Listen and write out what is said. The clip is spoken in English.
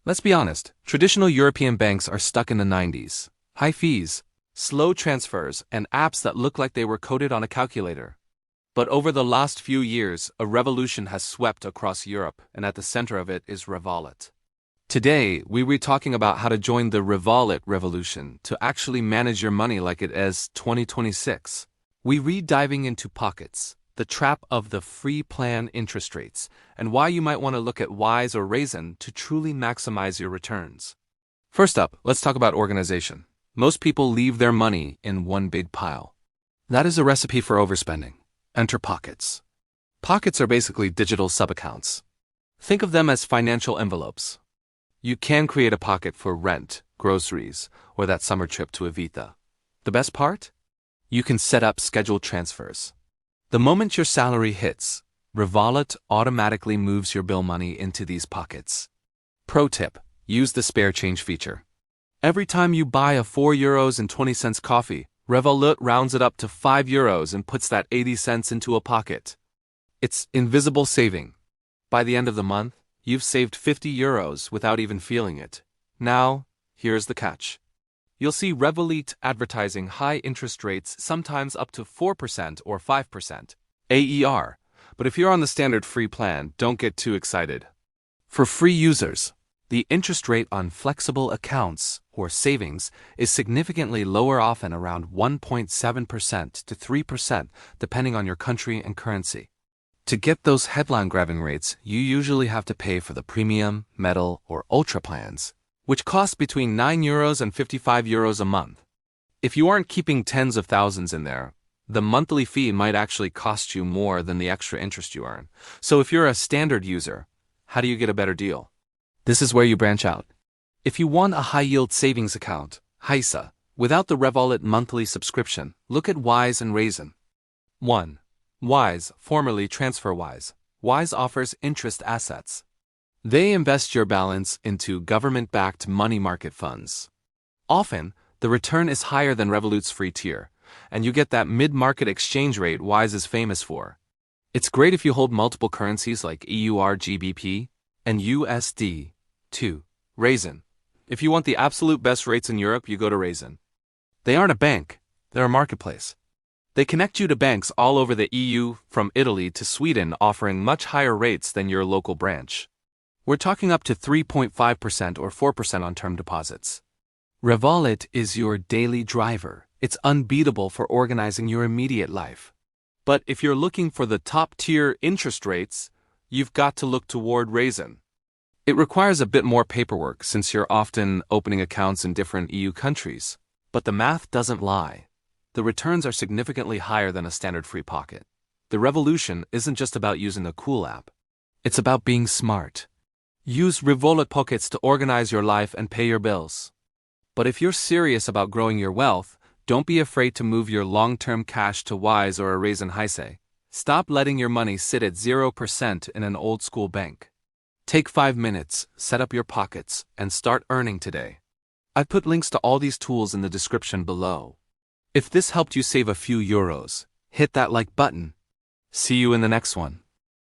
Let's be honest, traditional European banks are stuck in the 90s. High fees, slow transfers, and apps that look like they were coded on a calculator. But over the last few years, a revolution has swept across Europe, and at the center of it is Revolut. Today, we're talking about how to join the Revolut Revolution to actually manage your money like it is 2026. We're diving into Pockets, the trap of the free plan interest rates, and why you might want to look at HYSA or Raisin to truly maximize your returns. First up, let's talk about organization. Most people leave their money in one big pile. That is a recipe for overspending. Enter Pockets. Pockets are basically digital sub-accounts. Think of them as financial envelopes. You can create a pocket for rent, groceries, or that summer trip to it.The. The best part? You can set up scheduled transfers. The moment your salary hits, Revolut automatically moves your bill money into these pockets. Pro tip: use the spare change feature. Every time you buy a €4.20 coffee, Revolut rounds it up to €5 and puts that 80 cents into a pocket. It's invisible saving. By the end of the month, you've saved €50 without even feeling it. Now, here's the catch. You'll see Revolut advertising high interest rates, sometimes up to 4% or 5% AER. But if you're on the standard free plan, don't get too excited. For free users, the interest rate on flexible accounts or savings is significantly lower, often around 1.7% to 3%, depending on your country and currency. To get those headline-grabbing rates, you usually have to pay for the premium, metal, or ultra plans, which cost between €9 and €55 a month. If you aren't keeping tens of thousands in there, the monthly fee might actually cost you more than the extra interest you earn. So if you're a standard user, how do you get a better deal? This is where you branch out. If you want a high-yield savings account, HYSA, without the Revolut monthly subscription, look at HYSA and Raisin. 1. HYSA, formerly TransferWise. HYSA offers interest assets. They invest your balance into government-backed money market funds. Often, the return is higher than Revolut's free tier, and you get that mid-market exchange rate HYSA is famous for. It's great if you hold multiple currencies like EUR GBP and USD. 2. Raisin. If you want the absolute best rates in Europe, you go to Raisin. They aren't a bank, they're a marketplace. They connect you to banks all over the EU, from Italy to Sweden, offering much higher rates than your local branch. We're talking up to 3.5% or 4% on term deposits. Revolut is your daily driver. It's unbeatable for organizing your immediate life. But if you're looking for the top-tier interest rates, you've got to look toward Raisin. It requires a bit more paperwork since you're often opening accounts in different EU countries. But the math doesn't lie. The returns are significantly higher than a standard free pocket. The revolution isn't just about using a cool app. It's about being smart. Use Revolut Pockets to organize your life and pay your bills. But if you're serious about growing your wealth, don't be afraid to move your long-term cash to HYSA or a Raisin HYSA. Stop letting your money sit at 0% in an old-school bank. Take 5 minutes, set up your pockets, and start earning today. I've put links to all these tools in the description below. If this helped you save a few euros, hit that like button. See you in the next one.